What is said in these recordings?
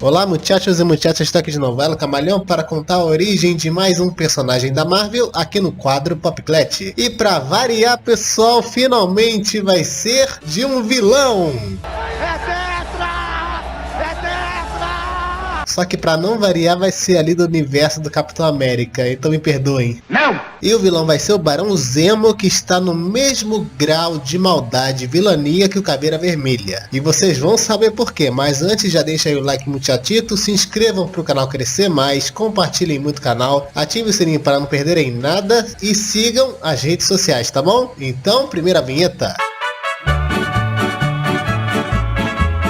Olá muchachos e muchachas, estou aqui de novo, Elo Camaleão, para contar a origem de mais um personagem da Marvel aqui no quadro Popclat. E para variar, pessoal, finalmente vai ser de um vilão. Só que pra não variar vai ser ali do universo do Capitão América, então me perdoem. Não! E o vilão vai ser o Barão Zemo, que está no mesmo grau de maldade e vilania que o Caveira Vermelha. E vocês vão saber por quê, mas antes já deixa aí o like muchachito, se inscrevam pro canal crescer mais, compartilhem muito o canal, ativem o sininho para não perderem nada e sigam as redes sociais, tá bom? Então, primeira vinheta.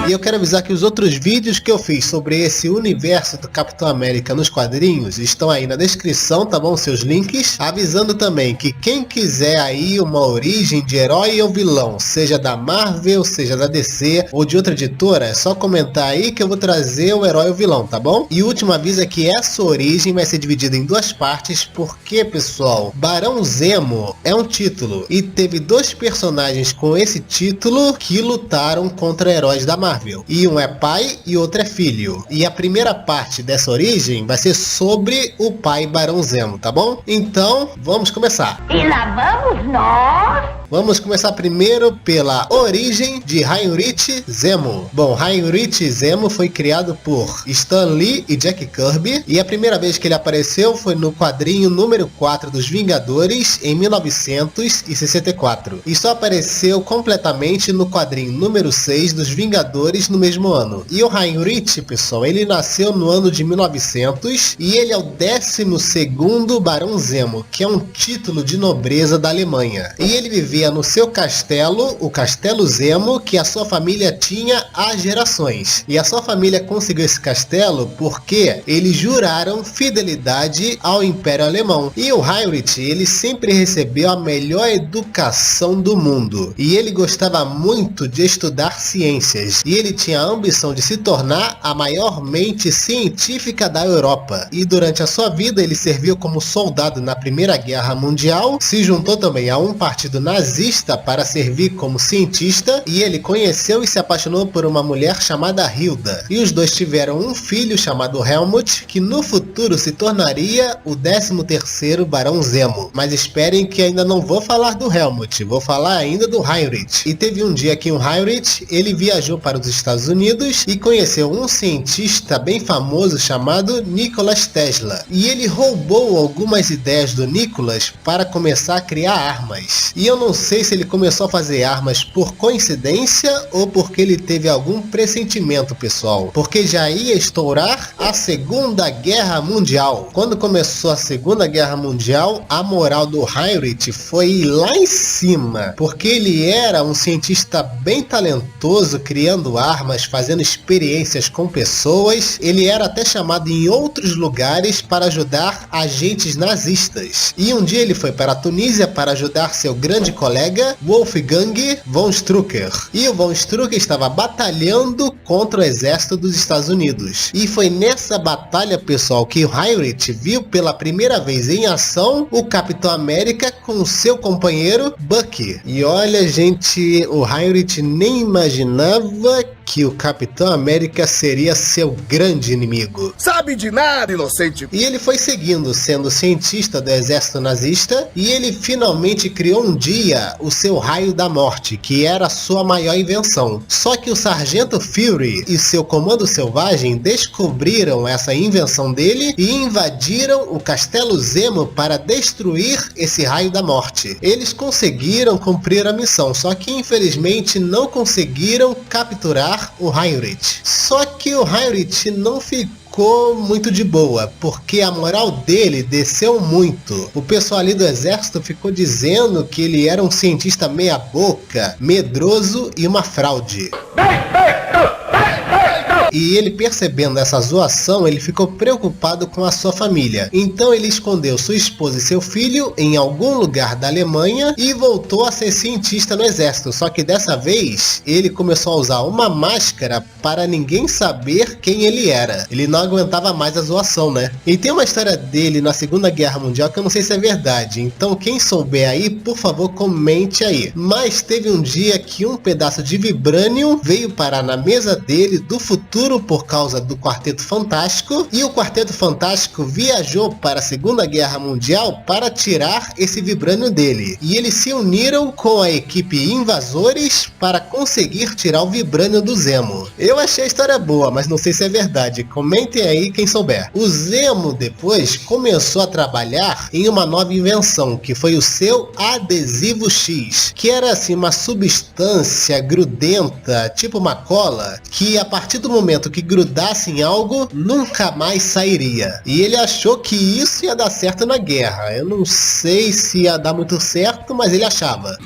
E eu quero avisar que os outros vídeos que eu fiz sobre esse universo do Capitão América nos quadrinhos estão aí na descrição, tá bom? Seus links. Avisando também que quem quiser aí uma origem de herói ou vilão, seja da Marvel, seja da DC ou de outra editora, é só comentar aí que eu vou trazer o herói ou vilão, tá bom? E o último aviso é que essa origem vai ser dividida em duas partes, porque, pessoal, Barão Zemo é um título e teve dois personagens com esse título que lutaram contra heróis da Marvel. E um é pai e outro é filho. E a primeira parte dessa origem vai ser sobre o pai Barão Zemo, tá bom? Então, vamos começar. E lá vamos nós! Vamos começar primeiro pela origem de Heinrich Zemo. Bom, Heinrich Zemo foi criado por Stan Lee e Jack Kirby, e a primeira vez que ele apareceu foi no quadrinho número 4 dos Vingadores, em 1964. E só apareceu completamente no quadrinho número 6 dos Vingadores no mesmo ano. E o Heinrich, pessoal, ele nasceu no ano de 1900 e ele é o 12º Barão Zemo, que é um título de nobreza da Alemanha. E ele vivia no seu castelo, o Castelo Zemo, que a sua família tinha há gerações. E a sua família conseguiu esse castelo porque eles juraram fidelidade ao Império Alemão. E o Heinrich, ele sempre recebeu a melhor educação do mundo. E ele gostava muito de estudar ciências. E ele tinha a ambição de se tornar a maior mente científica da Europa. E durante a sua vida ele serviu como soldado na Primeira Guerra Mundial, se juntou também a um partido nazista para servir como cientista, e ele conheceu e se apaixonou por uma mulher chamada Hilda. E os dois tiveram um filho chamado Helmut, que no futuro se tornaria o 13º Barão Zemo. Mas esperem que ainda não vou falar do Helmut, vou falar ainda do Heinrich. E teve um dia que o Heinrich, ele viajou para os Estados Unidos e conheceu um cientista bem famoso chamado Nikola Tesla. E ele roubou algumas ideias do Nikola para começar a criar armas. E eu não sei se ele começou a fazer armas por coincidência ou porque ele teve algum pressentimento, pessoal. Porque já ia estourar a Segunda Guerra Mundial. Quando começou a Segunda Guerra Mundial, a moral do Heinrich foi ir lá em cima. Porque ele era um cientista bem talentoso, criando armas, fazendo experiências com pessoas. Ele era até chamado em outros lugares para ajudar agentes nazistas. E um dia ele foi para a Tunísia para ajudar seu grande colega Wolfgang von Strucker. E o von Strucker estava batalhando contra o exército dos Estados Unidos. E foi nessa batalha, pessoal, que o Heinrich viu pela primeira vez em ação o Capitão América com seu companheiro Bucky. E olha, gente, o Heinrich nem imaginava que o Capitão América seria seu grande inimigo. Sabe de nada, inocente! E ele foi seguindo, sendo cientista do exército nazista, e ele finalmente criou um dia o seu raio da morte, que era a sua maior invenção. Só que o Sargento Fury e seu comando selvagem descobriram essa invenção dele e invadiram o Castelo Zemo para destruir esse raio da morte. Eles conseguiram cumprir a missão, só que infelizmente não conseguiram capturar o Heinrich. Só que o Heinrich não ficou muito de boa, porque a moral dele desceu muito. O pessoal ali do exército ficou dizendo que ele era um cientista meia boca, medroso e uma fraude. E ele, percebendo essa zoação, ele ficou preocupado com a sua família. Então ele escondeu sua esposa e seu filho em algum lugar da Alemanha e voltou a ser cientista no exército. Só que dessa vez, ele começou a usar uma máscara para ninguém saber quem ele era. Ele não aguentava mais a zoação, né? E tem uma história dele na Segunda Guerra Mundial que eu não sei se é verdade. Então quem souber aí, por favor, comente aí. Mas teve um dia que um pedaço de vibranium veio parar na mesa dele do futuro futuro por causa do Quarteto Fantástico, e o Quarteto Fantástico viajou para a Segunda Guerra Mundial para tirar esse vibrânio dele. E eles se uniram com a equipe Invasores para conseguir tirar o vibrânio do Zemo. Eu achei a história boa, mas não sei se é verdade. Comentem aí quem souber. O Zemo depois começou a trabalhar em uma nova invenção, que foi o seu adesivo X, que era assim uma substância grudenta, tipo uma cola, que a partir do momento que grudasse em algo, nunca mais sairia. E ele achou que isso ia dar certo na guerra. Eu não sei se ia dar muito certo, mas ele achava.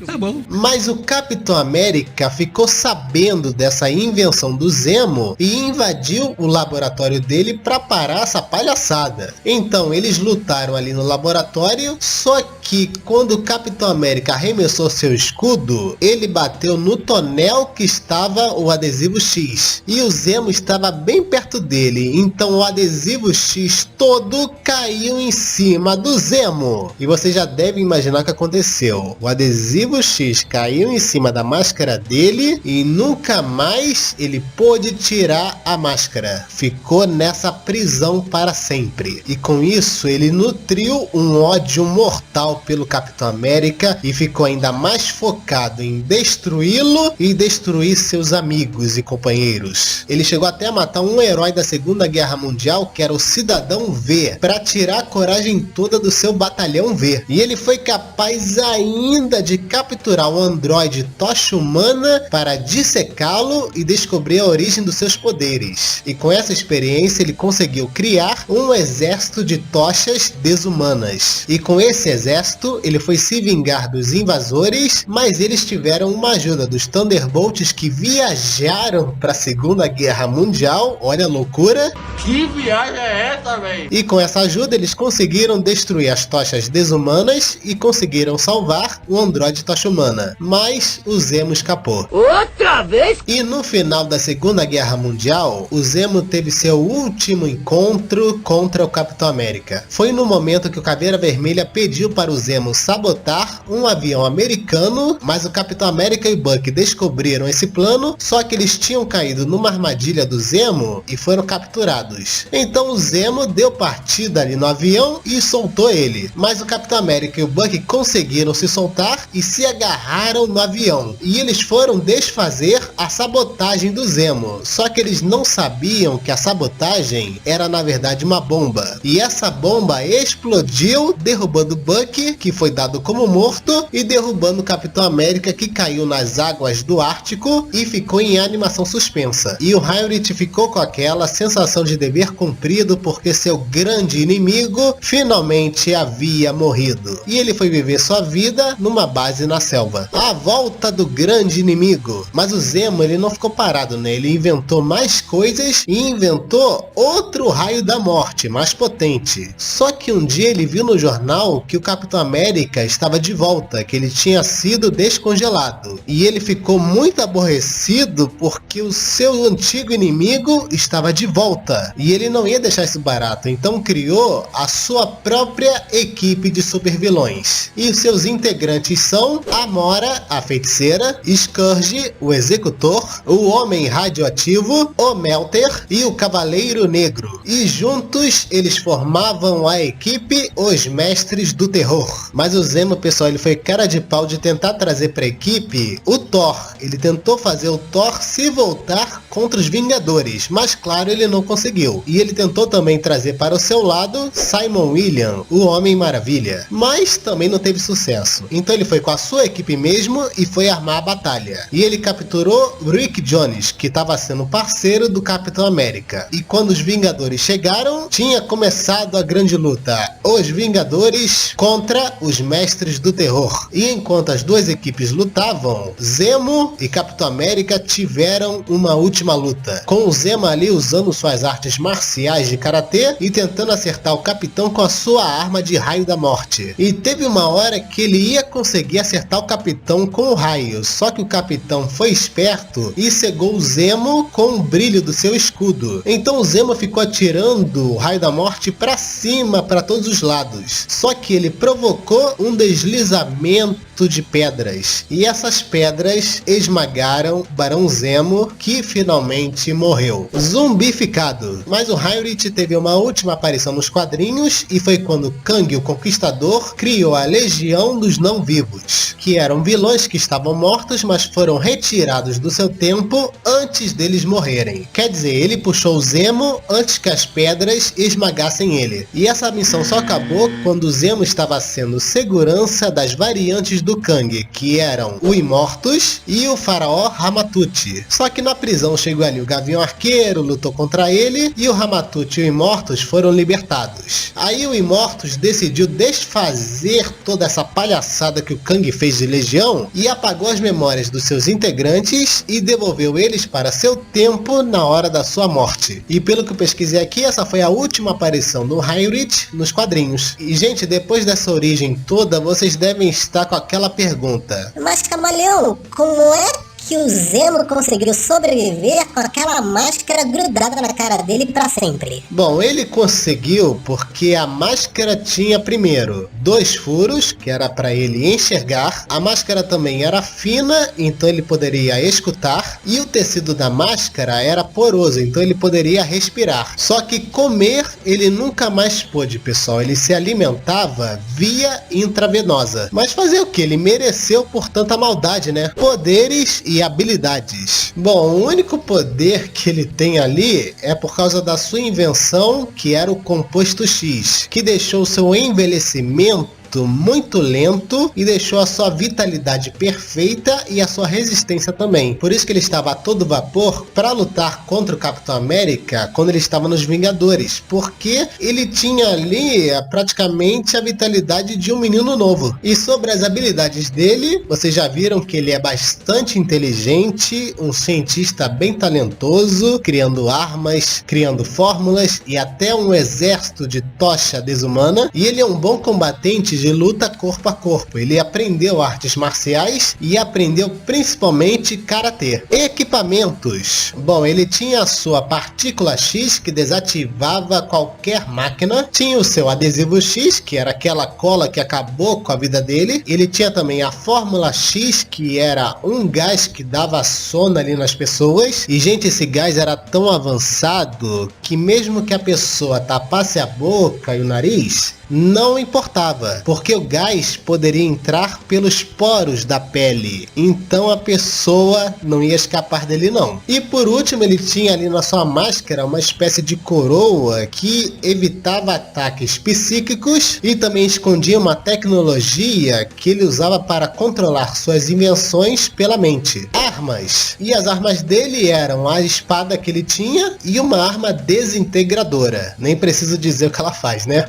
Tá bom. Mas o Capitão América ficou sabendo dessa invenção do Zemo e invadiu o laboratório dele para parar essa palhaçada. Então eles lutaram ali no laboratório, só que quando o Capitão América arremessou seu escudo, ele bateu no tonel que estava o adesivo X. E o Zemo estava bem perto dele, então o adesivo X todo caiu em cima do Zemo. E você já deve imaginar o que aconteceu. O adesivo X caiu em cima da máscara dele e nunca mais ele pôde tirar a máscara. Ficou nessa prisão para sempre. E com isso ele nutriu um ódio mortal pelo Capitão América e ficou ainda mais focado em destruí-lo e destruir seus amigos e companheiros. Ele chegou até a matar um herói da Segunda Guerra Mundial, que era o Cidadão V, para tirar a coragem toda do seu batalhão V. E ele foi capaz ainda de capturar o androide Tocha Humana para dissecá-lo e descobrir a origem dos seus poderes. E com essa experiência ele conseguiu criar um exército de tochas desumanas. E com esse exército ele foi se vingar dos invasores, mas eles tiveram uma ajuda dos Thunderbolts que viajaram para a Segunda Guerra Mundial. Olha a loucura! Que viagem é essa, velho? E com essa ajuda eles conseguiram destruir as tochas desumanas e conseguiram salvar o androide Tocha Humana. Mas o Zemo escapou. Outra vez? E no final da Segunda Guerra Mundial, o Zemo teve seu último encontro contra o Capitão América. Foi no momento que o Caveira Vermelha pediu para o Zemo sabotar um avião americano, mas o Capitão América e o Bucky descobriram esse plano, só que eles tinham caído numa armadilha do Zemo e foram capturados. Então o Zemo deu partida ali no avião e soltou ele, mas o Capitão América e o Bucky conseguiram se soltar e se agarraram no avião, e eles foram desfazer a sabotagem do Zemo, só que eles não sabiam que a sabotagem era na verdade uma bomba, e essa bomba explodiu, derrubando Bucky, que foi dado como morto, e derrubando o Capitão América, que caiu nas águas do Ártico e ficou em animação suspensa. E o Heinrich ficou com aquela sensação de dever cumprido, porque seu grande inimigo finalmente havia morrido, e ele foi viver sua vida numa base na selva. A volta do grande inimigo. Mas o Zemo, ele não ficou parado, né? Ele inventou mais coisas e inventou outro raio da morte, mais potente. Só que um dia ele viu no jornal que o Capitão América estava de volta, que ele tinha sido descongelado. E ele ficou muito aborrecido porque o seu antigo inimigo estava de volta. E ele não ia deixar isso barato, então criou a sua própria equipe de supervilões. E os seus integrantes são Amora, a feiticeira, Scourge, o executor, o homem radioativo, o Melter e o Cavaleiro Negro. E juntos eles formavam a equipe Os Mestres do Terror. Mas o Zemo, pessoal, ele foi cara de pau de tentar trazer para a equipe o Thor. Ele tentou fazer o Thor se voltar contra os Vingadores, mas claro, ele não conseguiu. E ele tentou também trazer para o seu lado Simon William, o Homem Maravilha, mas também não teve sucesso. Então ele foi com a sua equipe mesmo e foi armar a batalha. E ele capturou Rick Jones, que estava sendo parceiro do Capitão América. E quando os Vingadores chegaram, tinha começado a grande luta. Os Vingadores contra os Mestres do Terror. E enquanto as duas equipes lutavam, Zemo e Capitão América tiveram uma última luta, com o Zemo ali usando suas artes marciais de karatê e tentando acertar o Capitão com a sua arma de raio da morte. E teve uma hora que ele ia conseguir acertar o Capitão com o raio, só que o Capitão foi esperto e cegou o Zemo com o brilho do seu escudo. Então o Zemo ficou atirando o raio da morte para cima, para todos os lados. Só que ele provocou um deslizamento feito de pedras. E essas pedras esmagaram Barão Zemo, que finalmente morreu, zumbificado. Mas o Hayurich teve uma última aparição nos quadrinhos e foi quando Kang, o Conquistador, criou a Legião dos Não-Vivos, que eram vilões que estavam mortos, mas foram retirados do seu tempo antes deles morrerem. Quer dizer, ele puxou o Zemo antes que as pedras esmagassem ele. E essa missão só acabou quando o Zemo estava sendo segurança das variantes do Kang, que eram o Immortus e o faraó Ramatut. Só que na prisão chegou ali o Gavião Arqueiro, lutou contra ele, e o Ramatut e o Immortus foram libertados. Aí o Immortus decidiu desfazer toda essa palhaçada que o Kang fez de Legião e apagou as memórias dos seus integrantes e devolveu eles para seu tempo na hora da sua morte. E pelo que eu pesquisei aqui, essa foi a última aparição do Hayurich nos quadrinhos. E gente, depois dessa origem toda, vocês devem estar com aquela pergunta: mas Camaleão, como é que o Zemo conseguiu sobreviver com aquela máscara grudada na cara dele pra sempre? Bom, ele conseguiu porque a máscara tinha, primeiro, 2 furos, que era para ele enxergar. A máscara também era fina, então ele poderia escutar. E o tecido da máscara era poroso, então ele poderia respirar. Só que comer ele nunca mais pôde, pessoal. Ele se alimentava via intravenosa. Mas fazer o que? Ele mereceu por tanta maldade, né? Poderes e habilidades. Bom, o único poder que ele tem ali é por causa da sua invenção, que era o composto X, que deixou seu envelhecimento muito lento e deixou a sua vitalidade perfeita e a sua resistência também. Por isso que ele estava a todo vapor para lutar contra o Capitão América quando ele estava nos Vingadores, porque ele tinha ali praticamente a vitalidade de um menino novo. E sobre as habilidades dele, vocês já viram que ele é bastante inteligente, um cientista bem talentoso, criando armas, criando fórmulas e até um exército de tocha desumana. E ele é um bom combatente de luta corpo a corpo. Ele aprendeu artes marciais e aprendeu principalmente karatê. Equipamentos. Bom, ele tinha a sua partícula X, que desativava qualquer máquina. Tinha o seu adesivo X, que era aquela cola que acabou com a vida dele. Ele tinha também a fórmula X, que era um gás que dava sono ali nas pessoas. E, gente, esse gás era tão avançado que mesmo que a pessoa tapasse a boca e o nariz, não importava, porque o gás poderia entrar pelos poros da pele, então a pessoa não ia escapar dele não. E por último, ele tinha ali na sua máscara uma espécie de coroa que evitava ataques psíquicos e também escondia uma tecnologia que ele usava para controlar suas invenções pela mente. Armas. E as armas dele eram a espada que ele tinha e uma arma desintegradora. Nem preciso dizer o que ela faz, né?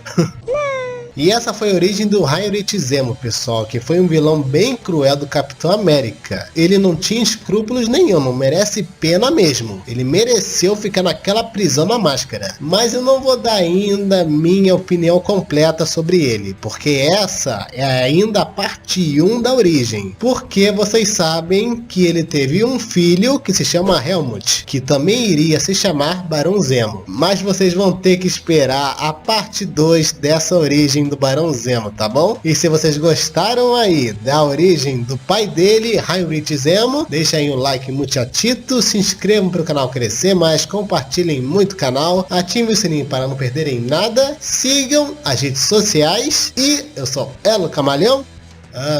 E essa foi a origem do Hayurich Zemo, pessoal, que foi um vilão bem cruel do Capitão América. Ele não tinha escrúpulos nenhum, não merece pena mesmo. Ele mereceu ficar naquela prisão na máscara. Mas eu não vou dar ainda minha opinião completa sobre ele, porque essa é ainda a parte 1 da origem. Porque vocês sabem que ele teve um filho que se chama Helmut, que também iria se chamar Barão Zemo. Mas vocês vão ter que esperar a parte 2 dessa origem do Barão Zemo, tá bom? E se vocês gostaram aí da origem do pai dele, Hayurich Zemo, deixa aí um like muchatito, se inscrevam para o canal crescer mais, compartilhem muito o canal, ativem o sininho para não perderem nada, sigam as redes sociais e eu sou Elo Camaleão.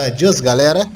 Adiós, galera!